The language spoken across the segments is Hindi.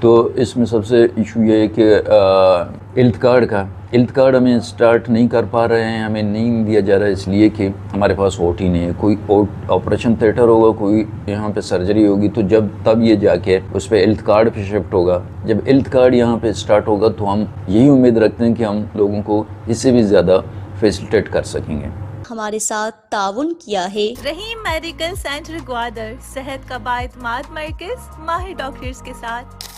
तो इसमें सबसे इशू ये है कि हेल्थ कार्ड हमें स्टार्ट नहीं कर पा रहे हैं, हमें नहीं दिया जा रहा है इसलिए कि हमारे पास ओटी नहीं है। कोई ऑपरेशन थिएटर होगा, कोई यहाँ पे सर्जरी होगी, तो तब ये जाके उस पर हेल्थ कार्ड पे शिफ्ट होगा। जब हेल्थ कार्ड यहाँ पे स्टार्ट होगा तो हम यही उम्मीद रखते हैं कि हम लोगों को इससे भी ज़्यादा फैसिलिटेट कर सकेंगे। हमारे साथ ताउन किया है रहीम मेडिकल सेंटर ग्वादर, सेहत का बाएतमाद मरकज माहिर डॉक्टर्स के साथ।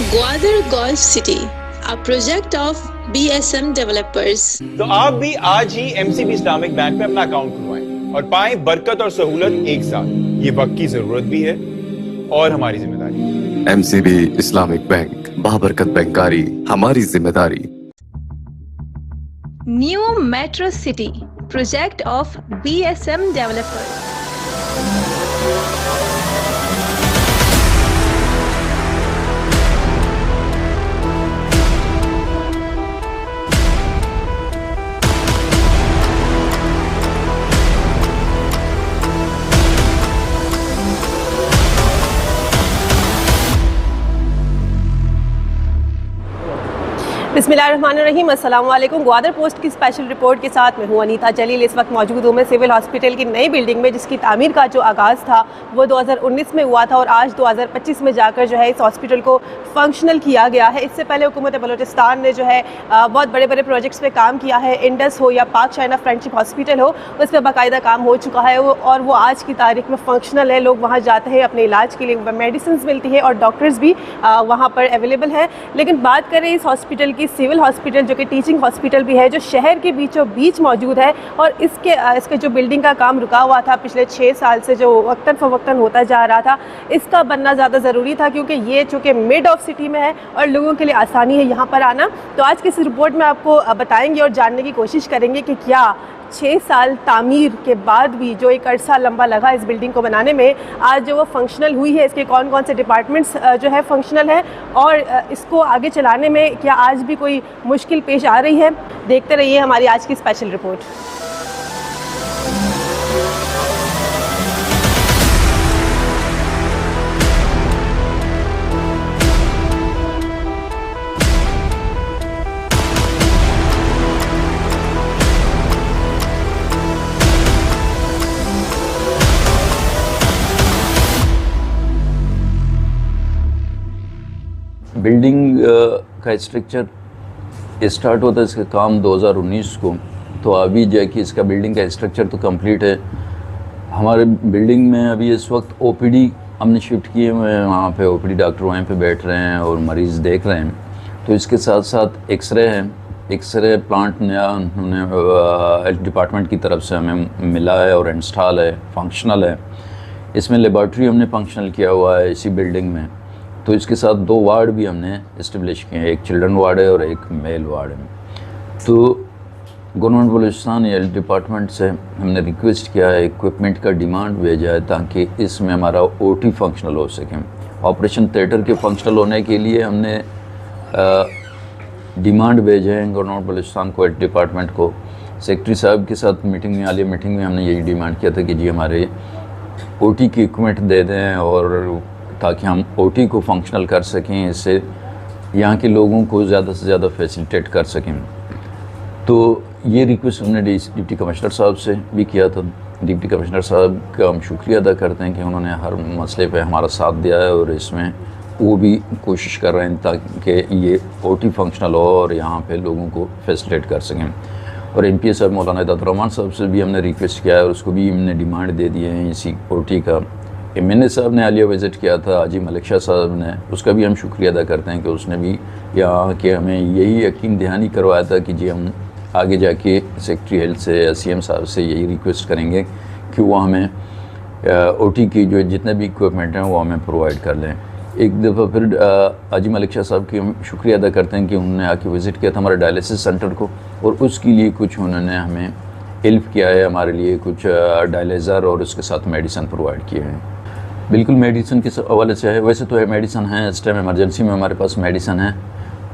Gwadar golf city, a project of BSM developers. तो आप भी आज ही MCB इस्लामिक बैंक में अपना अकाउंट खुलवाएं और पाएं बरकत और सहूलत एक साथ। ये वक्त की जरूरत भी है और हमारी जिम्मेदारी। MCB इस्लामिक बैंक, बाबरकत बैंकारी हमारी जिम्मेदारी। New metro city, project of BSM developers. बिस्मिल्लाहिर्रहमानिर्रहीम, अस्सलाम वालेकुम। ग्वादर पोस्ट की स्पेशल रिपोर्ट के साथ मैं हूँ अनीता जलील। इस वक्त मौजूद हूँ मैं सिविल हॉस्पिटल की नई बिल्डिंग में, जिसकी तामीर का जो आगाज़ था वो 2019 में हुआ था और आज 2025 में जाकर जो है इस हॉस्पिटल को फंक्शनल किया गया है। इससे पहले हुकूमत बलूचिस्तान ने जो है बहुत बड़े बड़े प्रोजेक्ट्स पे काम किया है। इंडस हो या पाक चाइना फ्रेंडशिप हॉस्पिटल हो, उस पर बाकायदा काम हो चुका है और वो आज की तारीख में फंक्शनल है। लोग वहाँ जाते हैं अपने इलाज के लिए, मेडिसिन मिलती है और डॉक्टर्स भी वहाँ पर अवेलेबल है। लेकिन बात करें इस हॉस्पिटल की, सिविल हॉस्पिटल जो कि टीचिंग हॉस्पिटल भी है, जो शहर के बीचों बीच मौजूद है और इसके जो बिल्डिंग का काम रुका हुआ था पिछले 6 साल से, जो वक्तन फ़वक्तन होता जा रहा था, इसका बनना ज़्यादा ज़रूरी था क्योंकि ये चूँकि मिड ऑफ सिटी में है और लोगों के लिए आसानी है यहाँ पर आना। तो आज की इस रिपोर्ट में आपको बताएंगे और जानने की कोशिश करेंगे कि क्या 6 साल तामीर के बाद भी जो एक अरसा लंबा लगा इस बिल्डिंग को बनाने में, आज जो वो फंक्शनल हुई है, इसके कौन कौन से डिपार्टमेंट्स जो है फंक्शनल है और इसको आगे चलाने में क्या आज भी कोई मुश्किल पेश आ रही है। देखते रहिए हमारी आज की स्पेशल रिपोर्ट। बिल्डिंग का स्ट्रक्चर स्टार्ट होता है इसका काम 2019 को, तो अभी जाके इसका बिल्डिंग का स्ट्रक्चर तो कंप्लीट है। हमारे बिल्डिंग में अभी इस वक्त OPD हमने शिफ्ट किए हुए हैं, वहाँ पे OPD डॉक्टर वहीं पे बैठ रहे हैं और मरीज़ देख रहे हैं। तो इसके साथ साथ एक्सरे है, एक्सरे प्लांट नया उन्होंने हेल्थ डिपार्टमेंट की तरफ से हमें मिला है और इंस्टॉल है, फंक्शनल है। इसमें लेबॉर्ट्री हमने फंक्शनल किया हुआ है इसी बिल्डिंग में। तो इसके साथ 2 वार्ड भी हमने इस्टेब्लिश किए हैं, एक चिल्ड्रन वार्ड है और एक मेल वार्ड है। तो गवर्नमेंट बलूचिस्तान हेल्थ डिपार्टमेंट से हमने रिक्वेस्ट किया है, इक्विपमेंट का डिमांड भेजा है ताकि इसमें हमारा OT फंक्शनल हो सके। ऑपरेशन थिएटर के फंक्शनल होने के लिए हमने डिमांड भेजे हैं गवर्नमेंट बलूचिस्तान को, हेल्थ डिपार्टमेंट को। सेक्रेटरी साहब के साथ मीटिंग में, आलिया मीटिंग में हमने यही डिमांड किया था कि जी हमारे OT की इक्विपमेंट दे दें और ताकि हम OT को फंक्शनल कर सकें, इससे यहाँ के लोगों को ज़्यादा से ज़्यादा फैसिलिटेट कर सकें। तो ये रिक्वेस्ट हमने डिप्टी कमिश्नर साहब से भी किया था। डिप्टी कमिश्नर साहब का हम शुक्रिया अदा करते हैं कि उन्होंने हर मसले पे हमारा साथ दिया है और इसमें वो भी कोशिश कर रहे हैं ताकि ये OT फंक्शनल हो और यहाँ पे लोगों को फैसिलिटेट कर सकें। और MPA साहब मौलाना इतातुर्रहमान साहब से भी हमने रिक्वेस्ट किया है और उसको भी हमने डिमांड दे दी है इसी OT का। MNA साहब ने आलिया विज़िट किया था, हाजी मलिक शाह साहब ने, उसका भी हम शुक्रिया अदा करते हैं कि उसने भी यहाँ के हमें यही यकीन दहानी करवाया था कि जी हम आगे जाके सेक्रेटरी हेल्थ से या CM साहब से यही रिक्वेस्ट करेंगे कि वो हमें OT की जो जितने भी इक्विपमेंट हैं वो हमें प्रोवाइड कर लें। एक दफ़ा फिर हाजी मलिक शाह साहब की हम शुक्रिया अदा करते हैं कि उन्होंने आके विज़िट किया था हमारे डायलिसिस सेंटर को और उसके लिए कुछ उन्होंने हमें हेल्प किया है, हमारे लिए कुछ डायलिज़र और उसके साथ मेडिसिन प्रोवाइड किए हैं। बिल्कुल मेडिसिन के हवाले से है, वैसे तो है मेडिसिन है, इस टाइम इमरजेंसी में हमारे पास मेडिसिन है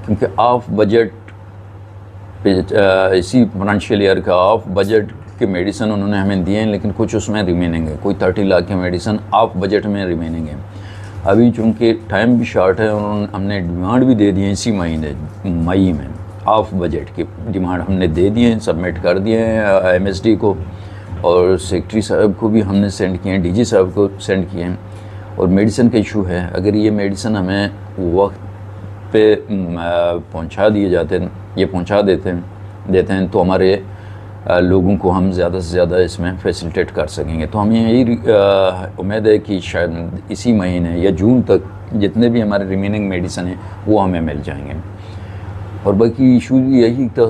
क्योंकि ऑफ बजट इसी फाइनेंशियल ईयर का ऑफ बजट के मेडिसिन उन्होंने हमें दिए हैं, लेकिन कुछ उसमें रिमेनिंग है। कोई 30 लाख के मेडिसिन ऑफ बजट में रिमेनिंग है। अभी चूँकि टाइम भी शॉर्ट है और हमने डिमांड भी दे दी है इसी महीने मई में, हाफ बजट की डिमांड हमने दे दिए हैं, सबमिट कर दिए हैं एमएसडी को, और सेक्रेटरी साहब को भी हमने सेंड किए हैं, डीजी साहब को सेंड किए हैं। और मेडिसिन का इशू है, अगर ये मेडिसिन हमें वक्त पे पहुंचा दिए जाते हैं, ये पहुंचा देते हैं तो हमारे लोगों को हम ज़्यादा से ज़्यादा इसमें फैसिलिटेट कर सकेंगे। तो हमें यही उम्मीद है कि शायद इसी महीने या जून तक जितने भी हमारे रिमेनिंग मेडिसिन हैं वो हमें मिल जाएंगे। और बाकी इशू यही था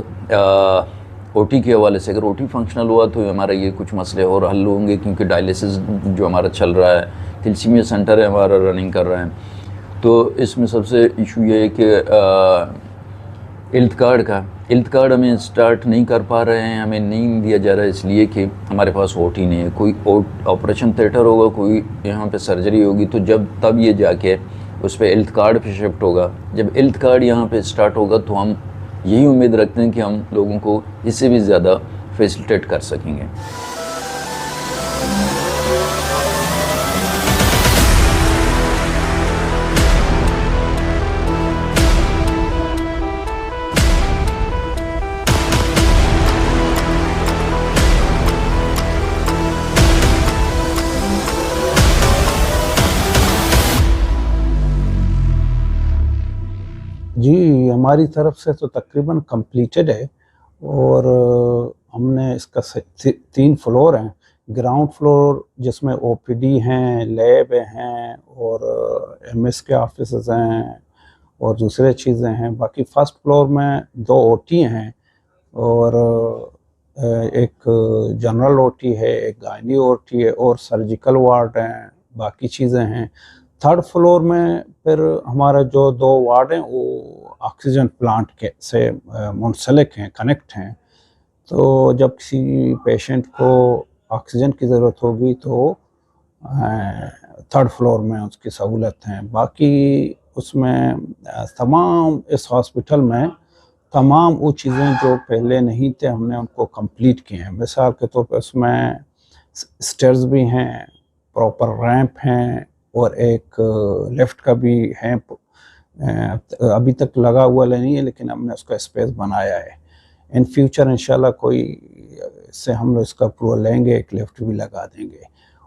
ओटी के हवाले से, अगर ओटी फंक्शनल हुआ तो हमारा ये कुछ मसले और हल होंगे, क्योंकि डायलिसिस जो हमारा चल रहा है, थैलेसीमिया सेंटर है हमारा रनिंग कर रहा है, तो इसमें सबसे इशू ये है कि हेल्थ कार्ड हमें स्टार्ट नहीं कर पा रहे हैं, हमें नहीं दिया जा रहा है, इसलिए कि हमारे पास ओटी नहीं है। कोई ऑपरेशन थिएटर होगा, कोई यहाँ पे सर्जरी होगी, तो तब ये जाके उस पर हेल्थ कार्ड पे शिफ्ट होगा। जब हेल्थ कार्ड यहाँ पे स्टार्ट होगा तो हम यही उम्मीद रखते हैं कि हम लोगों को इससे भी ज़्यादा फैसिलिटेट कर सकेंगे। जी, हमारी तरफ से तो तकरीबन कंप्लीटेड है, और हमने इसका 3 फ्लोर हैं। ग्राउंड फ्लोर जिसमें ओपीडी हैं, लैब हैं और एमएस के ऑफिसेज हैं और दूसरे चीज़ें हैं। बाकी फर्स्ट फ्लोर में 2 ओटी हैं और एक जनरल ओटी है, एक गायनी ओटी है और सर्जिकल वार्ड हैं, बाकी चीज़ें हैं। थर्ड फ्लोर में फिर हमारा जो 2 वार्ड हैं वो ऑक्सीजन प्लांट के से मुंसलिक हैं, कनेक्ट हैं। तो जब किसी पेशेंट को ऑक्सीजन की ज़रूरत होगी तो थर्ड फ्लोर में उसकी सहूलत है। बाकी उसमें तमाम इस हॉस्पिटल में तमाम वो चीज़ें जो पहले नहीं थे हमने उनको कंप्लीट किए हैं। मिसाल के तौर पर उसमें स्टेयर्स भी हैं, प्रॉपर रैंप हैं और एक लिफ्ट का भी है, अभी तक लगा हुआ नहीं है लेकिन हमने उसका स्पेस बनाया है। इन फ्यूचर इंशाल्लाह कोई से हम लोग इसका अप्रूवल लेंगे, एक लिफ्ट भी लगा देंगे।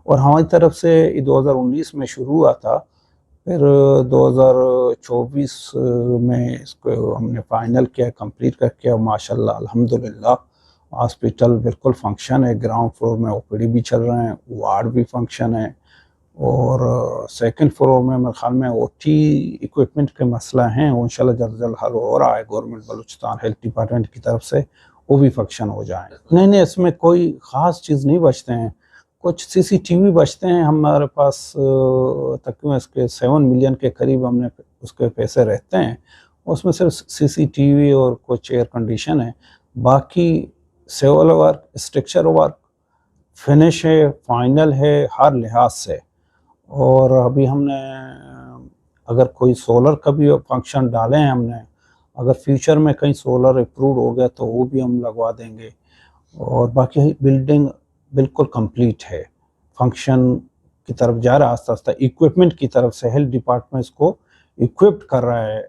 और हमारी तरफ से 2019 में शुरू हुआ था, फिर 2024 में इसको हमने फाइनल किया, कंप्लीट करके, और माशाल्लाह अल्हम्दुलिल्लाह हॉस्पिटल बिल्कुल फंक्शन है। ग्राउंड फ्लोर में ओपीडी भी चल रहे हैं, वार्ड भी फंक्शन है, और सेकंड फ्लोर में मेरे ख्याल में ओटी इक्विपमेंट के मसला हैं, वो इंशाल्लाह जल्द जल्द हल हो रहा है। गवर्नमेंट बलूचिस्तान हेल्थ डिपार्टमेंट की तरफ से वो भी फंक्शन हो जाए। नहीं, इसमें कोई ख़ास चीज़ नहीं बचते हैं। कुछ सीसीटीवी बचते हैं हमारे पास, तकरीबन इसके 7 मिलियन के करीब हमने उसके पैसे रहते हैं। उसमें सिर्फ सीसीटीवी और कुछ एयर कंडीशन है। बाकी civil work, structure work finish है, फाइनल है हर लिहाज से। और अभी हमने अगर कोई सोलर का भी फंक्शन डाले हैं हमने, अगर फ्यूचर में कहीं सोलर अप्रूव हो गया तो वो भी हम लगवा देंगे। और बाकी बिल्डिंग बिल्कुल कंप्लीट है, फंक्शन की तरफ जा रहा है आस्ता आस्ता। इक्विपमेंट की तरफ से हेल्थ डिपार्टमेंट को इक्विप्ड कर रहा है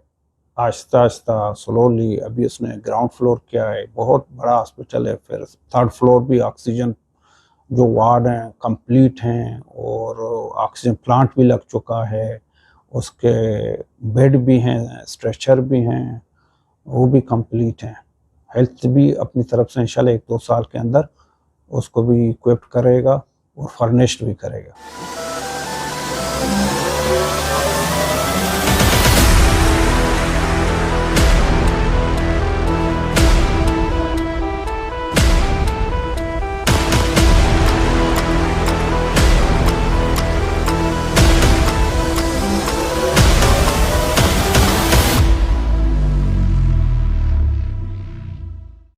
आहिस्ता आहिस्ता, स्लोली। अभी उसने ग्राउंड फ्लोर किया है, बहुत बड़ा हॉस्पिटल है। फिर थर्ड फ्लोर भी ऑक्सीजन जो वार्ड हैं कंप्लीट हैं, और ऑक्सीजन प्लांट भी लग चुका है, उसके बेड भी हैं, स्ट्रेचर भी हैं, वो भी कंप्लीट हैं। हेल्थ भी अपनी तरफ से इंशाल्लाह 1-2 साल के अंदर उसको भी इक्विप्ड करेगा और फर्निश्ड भी करेगा।